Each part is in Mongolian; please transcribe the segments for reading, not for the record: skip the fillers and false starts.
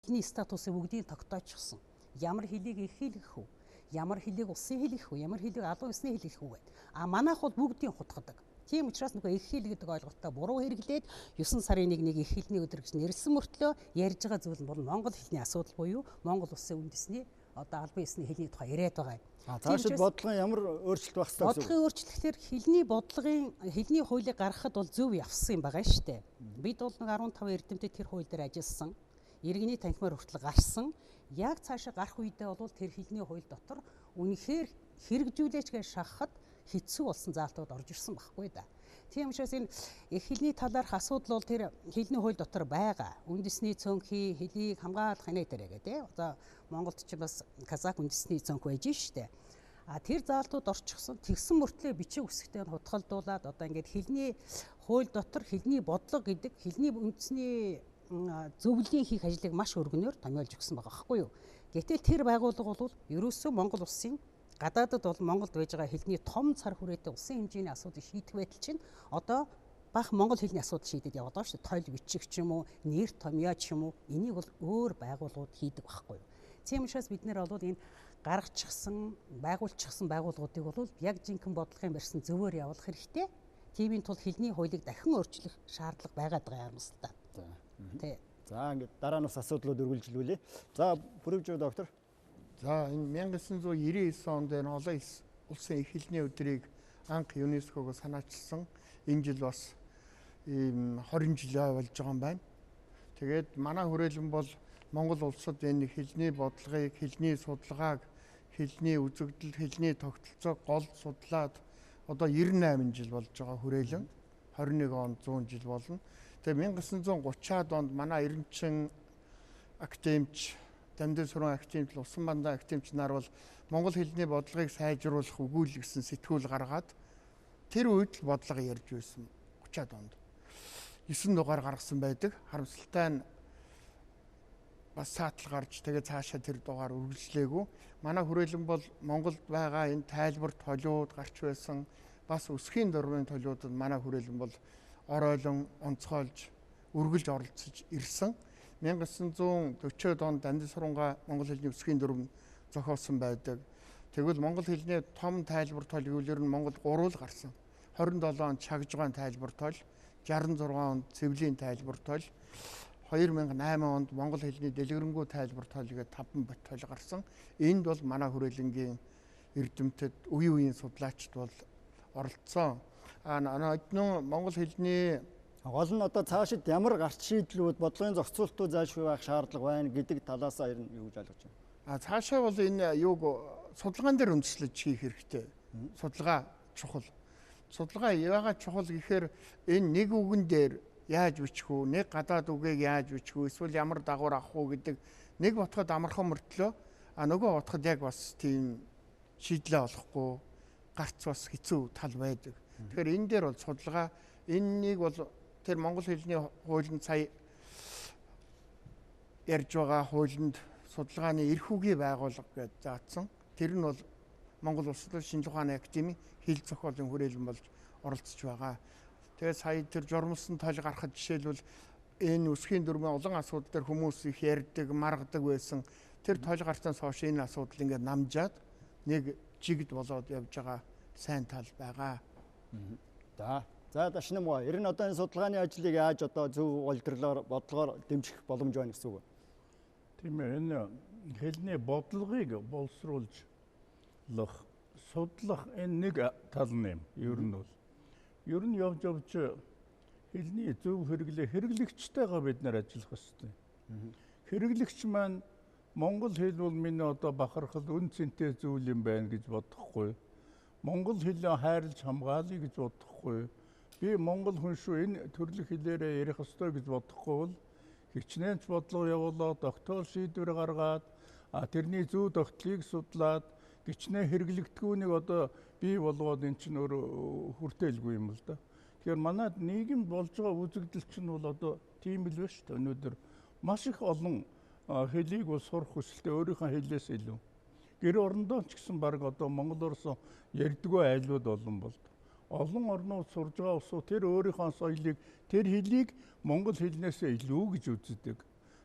хэлний статусыг бүгдийг тогтоочихсон. Ямар хэлийг их хэлэх үү? Ямар хэлийг улсын хэл гэх үү? Ямар хэлийг албан ёсны хэл гэх үү гэдэг. А манайх бол бүгдийг хутгадаг. Тийм учраас нөгөө их хэл гэдэг ойлголтоо буруу хэрэглээд 9 сарын 1-ний их хэлний өдөр гэж нэрлсэн мөртлөө ярьж байгаа зүйл нь бол монгол хэлний асуудал буюу монгол улсын үндэсний одоо албан ёсны хэлний тухай яриад байгаа юм. Цаашид бодлогын ямар өөрчлөлт байх ёстой вэ? Бодлогын өөрчлөлтөөр хэлний хуулийг гаргахад бол зөв явсан юм байгаа шүү дээ. Бид бол 15 эрдэмтэд тэр хууль дээр ажилласан. Иргэний танхимаар хүртэл гарсан. Яг цаашаа гарах үедээ бол тэр хэлний хууль дотор үнэхээр хэрэгжүүлээч гэж шахахад хэцүү болсон заалтууд орж ирсэн байхгүй да. Тийм учраас энэ их хэлний талаарх асуудал бол тэр хэлний хууль дотор байгаа. Үндэсний цөөнхий хэлийг хамгаалах ханаа дээр гэдэг. Одоо Монголд ч бас казак үндэсний цөөнх байж штэ. Тэр заалтууд орчихсон. Тэгсэн мөртлөө бичиг үсгтээ хутгалдуулаад одоо ингээд хэлний хууль дотор хэлний бодлого гэдэг хэлний үндэсний зөвлөлийн хийх ажлыг маш өргөнөөр томьёолж өгсөн байгаа байхгүй юу. Гэтэл тэр байгууллага бол ерөөсөө Монгол улсын гадаадд бол Монголд байж байгаа хэлний том цар хүрээтэй улсын хэмжээний асуудыг шийдэх байтал чинь одоо бага монгол хэлний асуудал шийдэд яваад байгаа шүү дээ. Тойл бичих ч юм уу, нэр томьёо ч юм уу, энийг бол өөр байгууллагууд хийдэг байхгүй юу. Тийм учраас бид нэр бол энэ гаргачихсан, байгуулчихсан байгууллагуудыг бол яг жинхэнэ бодлогын барьсан зөвөөр явуулах хэрэгтэй. Тиймийн тулд хэлний хуулийг дахин өөрчлөх шаардлага байгаад байгаа юм л та. Тэ. За ингээд дараа нь бас асуудлууд үргэлжлүүлээ. За бүрөвж доктор. За энэ 1999 онд энэ олон улсын их хэлний өдрийг анх ЮНЕСКО-гоор санаачилсан. Энэ жил бас ийм 20 жил болж байгаа юм байна. Тэгээд манай хүрээлэн бол Монгол улсад энэ хэлний бодлогыг, хэлний судалгааг, хэлний үзэгдэл, хэлний тогтолцоог гол судлаад одоо 98 жил болж байгаа хүрээлэн. 21 он 100 жил болно. Тэгээ 1930-аад онд манай Эренчин академич, Дамжин сургуулийн академич, Усан бандан академич нар бол монгол хэлний бодлогыг сайжруулах өгүүл гэсэн сэтгүүл гаргаад тэр үед л бодлого ярьж байсан 30-аад онд. 9 дугаар гаргасан байдаг. Харамсалтай нь бас саатал гарч тэгээ цаашаа тэр дугаар үргэлжлээгүй. Манай хүрээлэн бол Монголд байгаа энэ тайлбар толиуд гарч байсан. Бас өсхийн дурмын толиудад манай хүрээлэн бол оройлон онцгойлж үргэлж оролцож ирсэн. 1940-од онд Дамжин сургуулийн монгол хэлний өсгийн дүрм зохиосон байдаг. Тэгвэл монгол хэлний том тайлбар тоол гэвэл нь Монгол 3 л гарсан. 27 онд Чагжгаан тайлбар тоол, 66 онд Цэвлийн тайлбар тоол, 2008 онд монгол хэлний дэлгэрэнгүй тайлбар тоол гэдэг 5 бот тоол гарсан. Энд бол манай хүрээлэнгийн эрдэмтэд үеийн судлаачд бол оролцсон. Монгол хэлний гол нь одоо цаашид ямар гарч шийдлүүд бодлогын зохицуултууд заашгүй байх шаардлага байна гэдэг талаас ер нь юу гэж ойлгож байна? Цаашаа бол энэ юуг судалгаан дээр үндэслэж хийх хэрэгтэй. Судалгаа чухал. Судалгаа яагаад чухал гэхээр энэ нэг үгэн дээр яаж бичих үү, нэг гадаад үгийг яаж бичих үү, эсвэл ямар дагавар авах уу гэдэг нэг ботход амархан мөртлөө нөгөө ботход яг бас тийм шийдлээ олохгүй гарц бас хэцүү тал байдаг. Тэгэхээр энэ дээр бол судалгаа энэнийг бол тэр монгол хэлний хуулинд сая ярьж байгаа хуулинд судалгааны эрх үгий байгууллага гэж заасан. Тэр нь бол Монгол Улсын шинжлэх ухааны академийн хэл зохиолын хүрээлэн болж оролцож байгаа. Тэгээд сая тэр журмалсан тоол гарахад жишээлбэл энэ өсгийн дүрмийн олон асуудал дээр хүмүүс их ярьдаг, маргадаг байсан. Тэр тоол гартаас хойш энэ асуудал ингээд намжаад нэг жигд болоод явж байгаа сайн тал байгаа. За дашнам уу. Ер нь одоо энэ судалгааны ажлыг яаж одоо зөв уйлдрлоор бодлогоор дэмжих боломж байна гэсэн үг. Тийм ээ, энэ хэлний бодлогыг боловсруулж судлах энэ нэг тал юм. Ер нь бол ер нь явж хэлний зөв хэрэглэгчтэйгээ бид нэр ажиллах ёстой. Хэрэглэгч маань монгол хэл бол миний одоо бахархал үн цэнтэй зүйл юм байна гэж бодохгүй. Монгол хэлээ хайрлаж хамгаалъя гэж бодохгүй. Би монгол хүн шүү энэ төрөлх хэлээрээ ярих ёстой гэж бодохгүй бол хичнээн ч бодлого явуулаад тогтоол шийдвэр гаргаад тэрний зөв тогтлыг судлаад гичнээн хэрэглэгдэхүүнийг одоо бий болгоод эн чинь өөр хүртээлгүй юм л да. Тэгэхээр манайд нийгэм болж байгаа үзэгдэл чинь бол одоо тийм л байна шүү дээ. Өнөөдөр маш их олон хэлийг бол сурах хүсэлтэй өөрийнхөө хэлээс илүү. Гэр орондоо ч гэсэн баг одоо монгол орсон ярьдгүй айлууд олон болд. Олон орнууд сурж байгаа усуу тэр өөрийнхөө соёлыг тэр хэлийг монгол хэлнээсээ илүү гэж үздэг.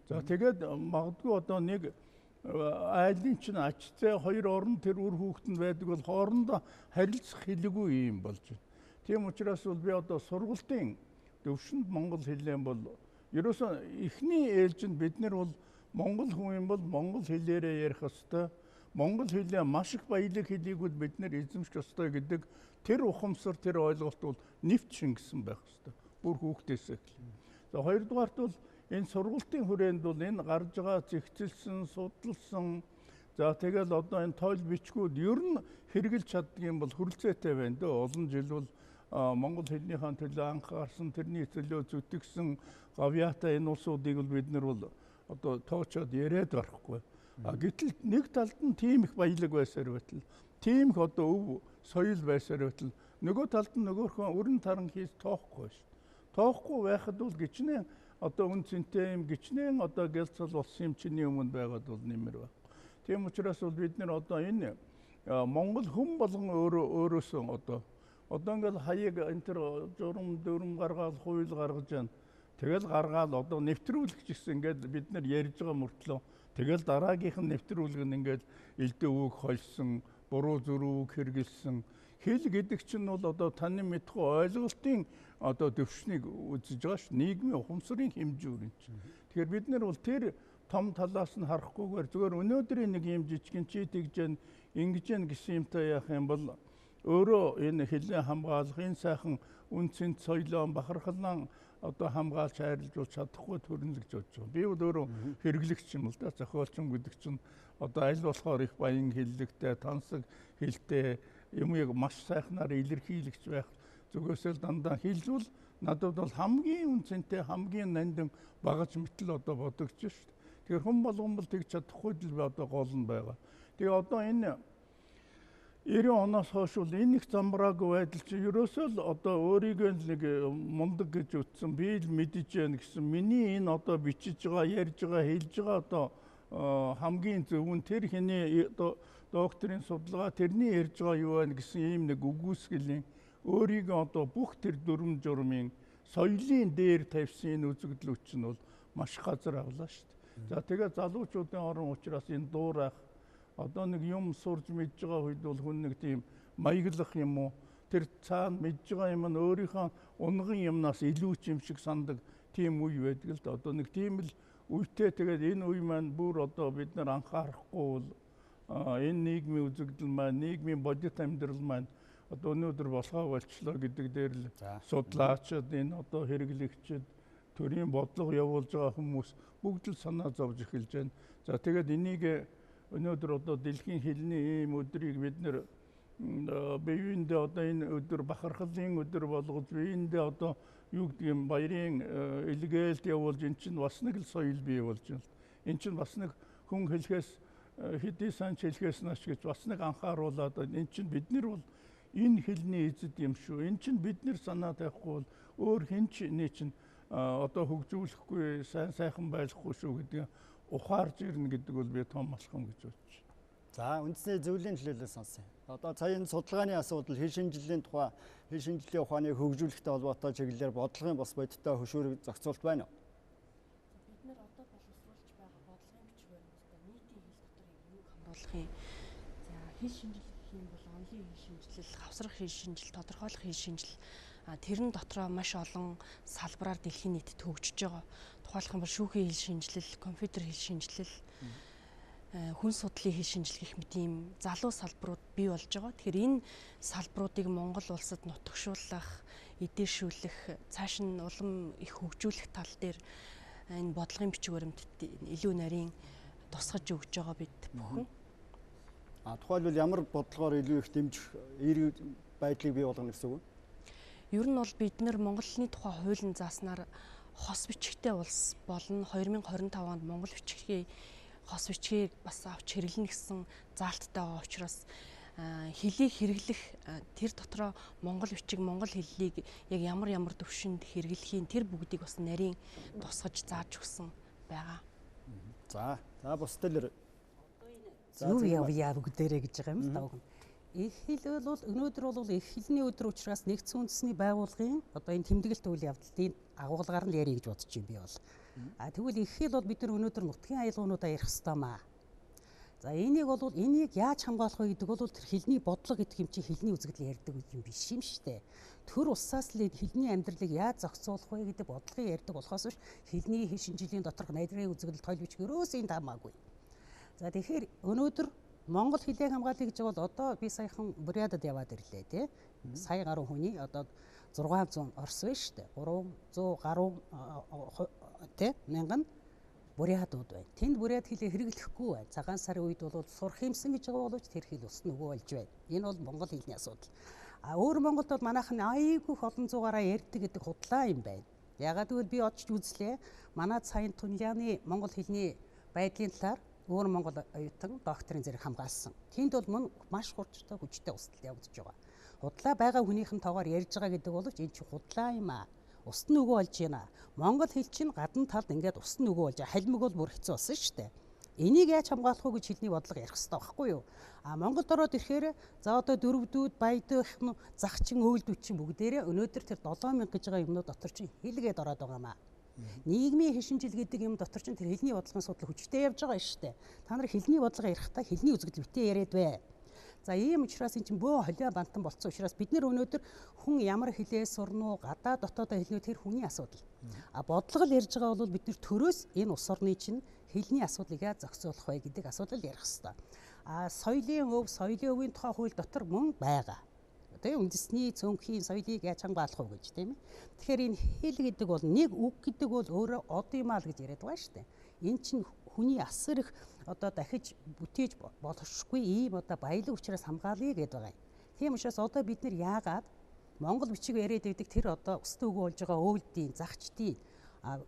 За тэгээд магадгүй одоо нэг айлын чинь ачтай хоёр орон тэр үр хүүхэд нь байдаг бол хоорондоо харилцах хэлгүй юм болж байна. Тийм учраас бол би одоо сургалтын төвшөнд монгол хэлэн бол ерөөсөө эхний ээлжинд бид нар бол монгол хүн юм бол монгол хэлээрээ ярих ёстой. Монгол хэлээ маш их баялаг хэлийгүүд бид нар эзэмших ёстой гэдэг тэр ухамсар тэр ойлголт бол нэвт шингэсэн байх ёстой. Бүр хүүхдээсээ эхлэн. За хоёрдугаарт бол энэ сургалтын хүрээнд бол энэ гарч байгаа зэгцэлсэн, судалсан за тэгэл одоо энэ тойл бичгүүд ер нь хэрэгжилж чаддаг юм бол хүрэлцээтэй байна дөө. Олон жил бол монгол хэлнийхэн төлөө анхаарсан, тэрний төлөө зүтгэсэн гавьяатай энэ улсуудыг бол бид нар бол одоо тоочоод яриад барахгүй. Гэтэл нэг талд нь тийм их баялаг байсаар байтал, тийм их одоо өв соёл байсаар байтал, нөгөө талд нь нөгөөхөн өрн таран хийж тоохгүй шүү. Тоохгүй байхад бол гिचнээ одоо үн цэнтэй юм гिचнээ одоо гэлцэл болсон юм чиний өмнө байгаад бол нэмэр баг. Тийм учраас бол бид нар одоо энэ монгол хүн болгон өөрөөсөө одоо ингээл хаяг энэ төр журам дүрм гаргаад хууль гаргаж байна. Тэгэл гаргаад одоо нэвтрүүлэгч гэсэн ингээд бид нар ярьж байгаа мөртлөө тэгэл дараагийнх нь нэвтрүүлэг нь ингээд элдэ үг хольсон, буруу зүрх хэрэгэлсэн. Хэл гэдэг чинь бол одоо таны мэдхгүй ойлголтын одоо төвшнийг үзэж байгаа ш. Нийгмийн ухамсарын хэмжээ үрэн чинь. Тэгэхээр бид нар бол тэр том талаас нь харахгүйгээр зөвхөн өнөөдрийн нэг юм жижигэн чи тэгж гэн ингэж гэн гэсэн юмтай яах юм бол өөрөө энэ хэлний хамгаалах энэ сайхан үн цэнт соёлоо бахархлан одоо хамгаалж хайрлуулж чадахгүй төрнө гэж бодож байгаа. Би бол өөрөө хэрэглэгч юм л да. Зохиолчин гэдэг чинь одоо аль болохоор их баян хэллэгтэй, тансаг хэлтэй юмыг маш сайхнаар илэрхийлэгч байх зүгээсэл дандаа хэлжүүл надад бол хамгийн үн цэнтэй, хамгийн нандин багаж мэтэл одоо бодогч шүү дээ. Тэгэхээр хүн болгон бол тэгж чадахгүй л одоо гол нь байгаа. Тэгээ одоо энэ 90 оноос хойш бол энэ их замбраагүй байдал чи ерөөсөө л одоо өөрийгөө нэг мундаг гэж утсан би л мэдэж байна гэсэн миний энэ одоо бичиж байгаа, ярьж байгаа, хэлж байгаа одоо хамгийн зөв нь тэр хэний докторийн судалгаа тэрний ярьж байгаа юу байна гэсэн ийм нэг үгүйсгэлийн өөрийгөө одоо бүх тэр дүрм журмын соёлын дээр тавьсан энэ үзэгдэл хүч нь бол маш газар авлаа шүү дээ. За тэгээд залуучуудын орон учраас энэ дуурайх одоо нэг юм сурж мэдж байгаа үед бол хүн нэг тийм маяглах юм уу тэр цаана мэдж байгаа юм нь өөрийнхөө унган юмнаас илүү ч юм шиг сандаг тийм үе байдаг л да. Одоо нэг тийм л үетэй тэгээд энэ үе маань бүр одоо бид нар анхаарахгүй бол энэ нийгмийн үзэгдэл маань нийгмийн бодит амьдрал маань одоо өнөөдөр болохоо болчлоо гэдэг дээр л судлаачид энэ одоо хэрэглэгчид төрийн бодлого явуулж байгаа хүмүүс бүгд л санаа зовж эхэлж байна. За тэгээд энийг өнөөдөр одоо дэлхийн хэлний ийм өдрийг бид нэр биеиндээ одоо энэ өдөр бахархлын өдөр болгож биеиндээ одоо юу гэдэг юм баярын илгээлт явуулж эн чинь бас нэг л соёл бий болж байна. Эн чинь бас нэг хүн хэлхээс хэдий сан хэлхээс нааш гэж бас нэг анхааруулад эн чинь бид нар бол энэ хэлний эзэд юм шүү. Эн чинь бид нар санаа тавихгүй бол өөр хэн ч энэ чинь одоо хөгжүүлэхгүй сайхан байхгүй шүү гэдэг ухаарж ирнэ гэдэг бол би том алхам гэж бодож байна. За үндэсний зөвлөлийн төлөөлөл сонсъё. Одоо цагийн судалгааны асуудал хэл шинжилгээний тухай хэл шинжилгээ ухааны хөгжүүлэлттэй холбоотой чиглэлээр бодлогын бас бодиттой хөшүүрэг зохицуулт байна уу? Бид нэр одоо боловсруулж байгаа бодлогын бичвэр нийтийн хэл дотор юуг хамруулахын за хэл шинжилгээ гэх юм бол онлын хэл шинжилэл, хавсрах хэл шинжилэл, тодорхойлох хэл шинжилэл тэрэн дотроо маш олон салбараар дэлхийн нийтэд хөгжиж байгаа. Тухайлх юм бол шүүхийн хэл шинжилэл, компьютер хэл шинжилэл, хүн судлалын хэл шинжилгээ гэх мэт ийм залуу салбарууд бий болж байгаа. Тэгэхээр энэ салбаруудыг Монгол улсад нутагшуулах, эдэршүүлэх, цааш нь улам их хөгжүүлэх тал дээр энэ бодлогын бичиг баримтад илүү нарийн тусгаж өгж байгаа бид бүхэн. Тухайлбал ямар бодлогоор илүү их дэмжих эерэг байдлыг бий болгоно гэсэн үг үү? Ер нь бол бид нэр Монголын тухай хуулийн зааснаар хос бичгтэй улс болно. 2025 онд Монгол бичгийн хос бичгийг бас авч хэрэглэнэ гэсэн заалттай байгаа учраас хэлийг хэрэглэх тэр дотроо монгол бичиг, монгол хэллийг яг ямар төвшөнд хэрэглэхийн тэр бүгдийг бас нарийн тусгаж зааж өгсөн байгаа. За бусдаар зөв явъя бүгдээрээ гэж байгаа юм л даа. Их хэл бол өнөөдөр бол их хэлний өдөр учраас нэгдсэн үндэсний байгууллагын одоо энэ тэмдэглэлт үйл явдлын агуулгаар нь ярих гэж бодож юм би бол. Тэгвэл их хэл бол бид нар өнөөдөр нутгийн аялгуунуудаа ярих ёстой маа. За энийг яаж хамгаалах вэ гэдэг бол тэр хэлний бодлого гэдэг юм чи хэлний үзэгдэл ярьдаг юм биш юм штэ. Төр улсаас л хэлний амьдралыг яаж зохицуулах вэ гэдэг бодлогыг ярьдаг болохоос биш хэлний шинжилгээний доторх найрын үзэгдэл тойл бичиг өрөөс энэ хамаагүй. За тэгэхээр өнөөдөр Монгол хэлийг хамгаалъя гэж бол одоо би саяхан Бурятад яваад ирлээ тий. Сая гаруй хүний одоо 600 орс байна штэ. 300 гаруй тий мянган Бурятууд байна. Тэнд бурят хэлийг хэрэглэхгүй байна. Цагаан сарын үед бол сурах юмсан гэж байгаа боловч тэр хэл ус нөгөө болж байна. Энэ бол монгол хэлний асуудал. Өөр Монголд бол манайхан айгүй олон зуугаараа ярьдаг гэдэг худлаа юм байна. Ягаад гэвэл би одч үзлээ. Манай Цаян Тунляны монгол хэлний байдлын талаар өөр монгол оюутан докторийн зэрэг хамгаалсан. Тэнд бол маш хурцтай хүчтэй устдал явагдаж байгаа. Худлаа байгаа хүнийхэн тоогоор ярьж байгаа гэдэг боловч энэ чинь худлаа юм аа. Ус нь нөгөө болж байна. Монгол хэл чинь гадна талд ингээд ус нь нөгөө болж байгаа. Халимаг бол бүр хэцүү болсон шүү дээ. Энийг яаж хамгаалах вэ гэж хэлний бодлого ярих хэрэгтэй байхгүй юу? Монголд ороод ирэхээр за одоо дөрвдүүд, баядах, загчин, өөлдүүд чинь бүгдээрээ өнөөдөр тэр 7000 гэж байгаа юмнууд дотор чинь хэлгээд ороод байгаа маа. Нийгмийн хэшинжил гэдэг юм дотор чинь тэр хэлний бодлогын судлал хүчтэй явж байгаа шүү дээ. Та нар хэлний бодлого ярихдаа хэлний үзэгдэл битээ яриад бай. За ийм учраас эн чинь бөө холио бантан болцсон учраас бид нэр өнөөдөр хүн ямар хэлээ сурна уу, гадаа дотоодоо хэлнэ тэр хүний асуудал. Бодлого л ярьж байгаа бол бид нэр төрөөс энэ улс орны чинь хэлний асуудлыг яаж зохицуулах вэ гэдэг асуудал ярих хэрэгтэй. Соёлын өв, соёлын өвийн тухай хууль дотор мөн байгаа. Тэгээ үндэсний цөөнхийн соёлыг яаж хамгаалах вэ гэж тийм ээ. Тэгэхээр энэ хэл гэдэг бол нэг үг гэдэг бол өөрөө од юм аа л гэж яриад байгаа шүү дээ. Энэ чинь хүний асар их одоо дахиж бүтээж болохгүй ийм одоо баялаг учраас хамгаалъя гэдэг байгаа юм. Тийм учраас одоо бид нэр яагаад монгол бичиг яриад байдаг тэр одоо өстө өгөө болж байгаа өвлдийн, загчдын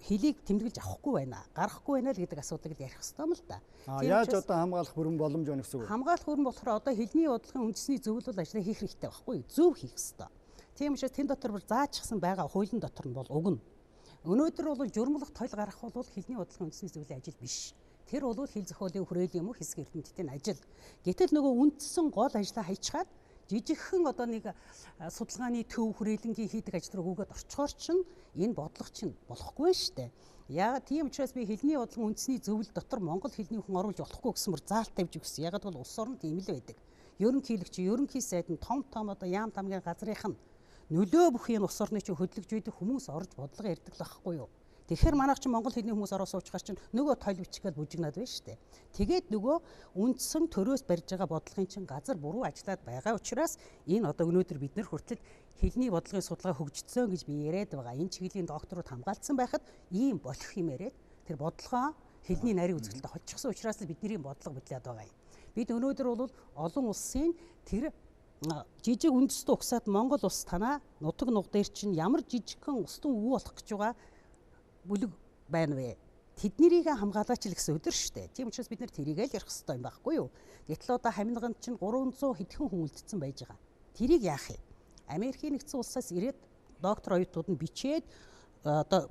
хэлийг тэмдэглэж авахгүй байна. Гаргахгүй байна л гэдэг асуудлыг ярих хэрэгтэй юм л да. Яаж одоо хамгаалах бүрэн боломж байна гэсэн үг. Хамгаалах бүрэн болохоор одоо хэлний бодлогын үндэсний зөвлөл ажлыг хийх хэрэгтэй байхгүй юу? Зөв хийх хэрэгтэй. Тийм учраас тэн дотор бүр заажчихсан байгаа хуулийн дотор нь бол уг нь. Өнөөдөр бол журмлах тойл гаргах бол хэлний бодлогын үндэсний зөвлөлийн ажил биш. Тэр бол хэл зохиолын хүрээлэн юм уу хэсэг эрдэмтдийн ажил. Гэтэл нөгөө үндсэн гол ажлаа хайчаад жижигхэн одоо нэг судалгааны төв хүрээлэнгийн хийдэг ажил руу өгөөд орчхоор чинь энэ бодлого чинь болохгүй шүү дээ. Яагаад тийм учраас би хэлний бодлогын үндэсний зөвлөл дотор монгол хэлний хүн оруулж болохгүй гэсэн мөр заалт тавьж өгсөн. Ягаад бол улс орнд ийм л байдаг. Ерөнхий сайд нь том одоо яам тамгийн газрынх нь нөлөө бүхий нь улс орны чинь хөдөлгөж байдаг хүмүүс орж бодлого ярьдаг л байхгүй юу? Тэгэхээр манайх чинь монгол хэлний хүмүүс ороо суучгаар чинь нөгөө тойл бичгээд бүжигнаад байна шүү дээ. Тэгээд нөгөө үндсэн төрөөс барьж байгаа бодлогын чинь газар буруу ажиллаад байгаа учраас энэ одоо өнөөдөр бид нэр хүртэл хэлний бодлогын судалгаа хөгжсөн гэж би яриад байгаа. Энэ чиглэлийн докторууд хамгаалцсан байхад ийм болох юм яриад тэр бодлогоо хэлний нарийн үзэгдэлтэй холчихсон учраас бидний бодлого бодлоод байгаа юм. Бид өнөөдөр бол олон улсын тэр жижиг үндэстэн угсаад Монгол улс танаа нутаг нуг дээр чинь ямар жижигхэн устын өвөө болох гэж байгаа бүлэг байна вэ? Тэднэрийг хамгаалаач л гэсэн өдөр шүү дээ. Тийм учраас бид нэр тэрийг л ярих хэрэгтэй юм байхгүй юу? Гэтэл одоо хаминганд чинь 300 хэдхэн хүн үлдсэн байж байгаа. Тэрийг яах юм? Америкийн нэгдсэн улсаас ирээд доктор оюутнууд нь бичээд одоо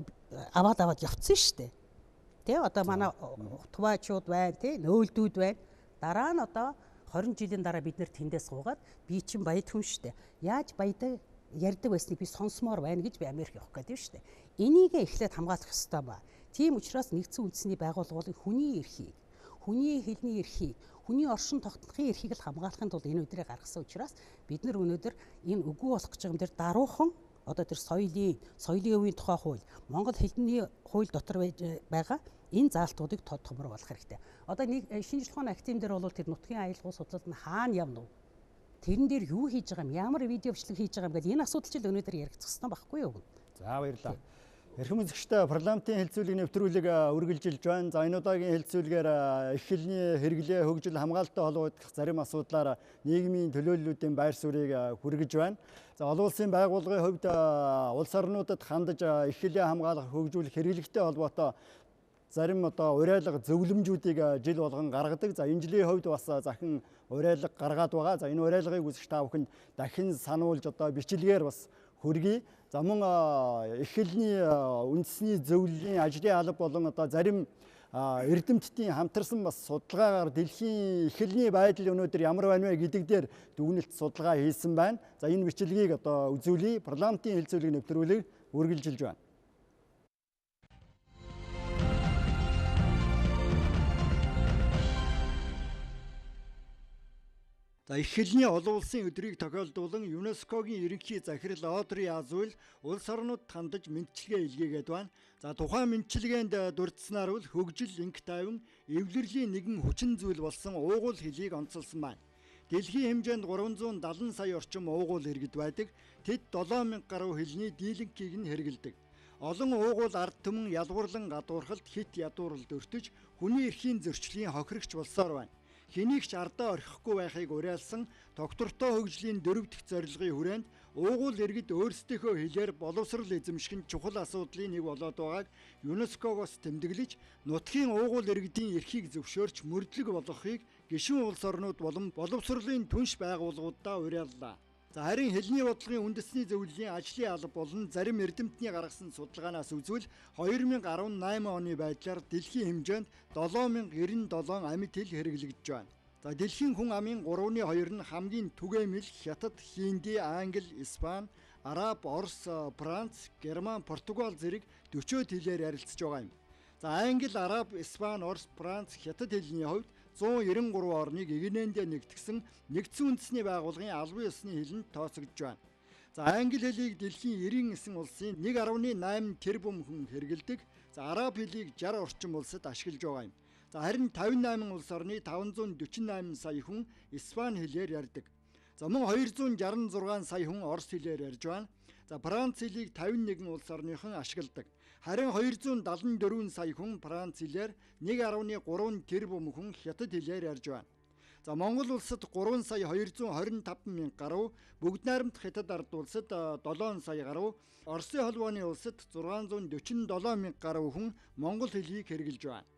аваад явцсан шүү дээ. Тэ одоо манай туваачууд байна, тэ нөөлдүүд байна. Дараа нь одоо 20 жилийн дараа бид нэр тэндээс суугаад би чинь баяд хүн шүү дээ. Яаж баядаа ярьдаг байсныг би сонсмоор байна гэж би Америк явах гэдэг шүү дээ. Энийг эхлээд хамгаалах ёстой ба. Тийм учраас нэгдсэн үндэсний байгууллага бол хүний эрхийг, хүний хэлний эрхийг, хүний оршин тогтнохын эрхийг л хамгаалахын тулд энэ өдрийг гаргасан учраас бид нар өнөөдөр энэ үгүй болох гэж байгаа юм дээр даруухан одоо тэр соёлын өвийн тухай хууль, Монгол хэлний хууль дотор байгаа энэ заалтуудыг тодтомор болох хэрэгтэй. Одоо нэг шинжлэх ухааны академи дээр бол тэр нутгийн аялал судлалд нь хаана явна вэ? Тэрэн дээр юу хийж байгаа юм? Ямар видео бичлэг хийж байгаа юм гэдэг энэ асуудал чинь өнөөдөр яригдах хэрэгтэй байхгүй юу? За баярлалаа. Эрхэм үзэгчдээ парламентын хэлцүүлэг нэвтрүүлэг үргэлжилж байна. За энэ удаагийн хэлцүүлгээр их хэлний хэрэглээ, хөгжил, хамгаалалттай холбогдох зарим асуудлаар нийгмийн төлөөллүүдийн байр суурийг хүргэж байна. За олон улсын байгууллагын хувьд улс орнуудад хандаж их хэлээ хамгаалах, хөгжүүлэх хэрэглэхтэй холбоотой зарим одоо уриалга зөвлөмжүүдийг жил болгон гаргадаг. За энэ жилийн хувьд бас захин уриалга гаргаад байгаа. За энэ уриалгыг үзэж та бүхэнд дахин сануулж одоо бичлэгээр бас хүргэе. За мөн их хэлний үндэсний зөвлөлийн ажлын алба болон одоо зарим эрдэмтдийн хамтарсан бас судалгаагаар дэлхийн эхлэлний байдал өнөөдөр ямар байна вэ гэдэг дээр дүгнэлт судалгаа хийсэн байна. За энэ бичлэгийг одоо үзүүлье. Парламентын хэлцүүлэг нэвтрүүлэг үргэлжилж байна. За эхлэлний олон улсын өдрийг тохиолдуулан ЮНЕСКОгийн ерөнхий захирал Одри Азуль улс орнууд хандаж мэндчилгээ илгээгээд байна. За тухайн мэндчилгээнд дурдсанаар бол хөгжил, инх тайван, эвлэрлийн нэгэн хүчин зүйл болсон уугуул хэлийг онцолсон байна. Дэлхийн хэмжээнд 370 сая орчим уугуул иргэд байдаг. Тэд 7000 гаруй хэлний дийлэнхийг нь хэрэгэлдэг. Олон уугуул ард түмэн ялгуурлан гадуурхалд хит ядууралд өртөж хүний эрхийн зөрчлийн хохирогч болсоор байна. Хэнийг ч ардаа орхихгүй байхыг уриалсан доктортой хөгжлийн 4 дахь зорилгын хүрээнд уугуул иргэд өөрсдийнхөө хэлээр боловсрал эзэмших нь чухал асуудлын нэг болоод байгааг ЮНЕСКОгоос тэмдэглэж, нутгийн уугуул иргэдийн эрхийг зөвшөөрч мөрдлөг болгохыг гишүүн улс орнууд болон боловсролын түнш байгууллагуудаа уриаллаа. За харин хэлний бодлогын үндэсний зөвлөлийн ажлын алба болон зарим эрдэмтний гаргасан судалгаанаас үзвэл 2018 оны байдлаар дэлхийн хэмжээнд 7097 амьд хэл хэрэглэгдэж байна. За дэлхийн хүн амын 3/2 нь хамгийн түгээмэл Хятад, Хинди, Англи, Испани, Араб, Орос, Франц, Герман, Португал зэрэг 40 хэлээр ярилцж байгаа юм. За Англи, Араб, Испани, Орос, Франц, Хятад хэлний хувьд 193 орныг эгнээндээ нэгтгсэн нэгдсэн үндэсний байгууллагын албан ёсны хэлэнд тооцогдож байна. За англи хэлийг дэлхийн 99 улсын 1.8 тэрбум хүн хэрэгэлдэг. За араб хэлийг 60 орчим улсад ашиглаж байгаа юм. За харин 58 улс орны 548 сая хүн Испани хэлээр ярьдаг. За мөн 266 сая хүн Орос хэлээр ярьж байна. За Франц хэлийг 51 улс орныхон ашигладаг. Харин 274 сая хүн Франц хэлээр 1.3 тэрбум хүн Хятад хэлээр ярьж байна. За Монгол улсад 3 сая 225 мянга гаруй, бүгд найрамдах Хятад ард улсад 7 сая гаруй, Оросын холбооны улсад 647 мянга гаруй хүн монгол хэлийг хэрэглэж байна.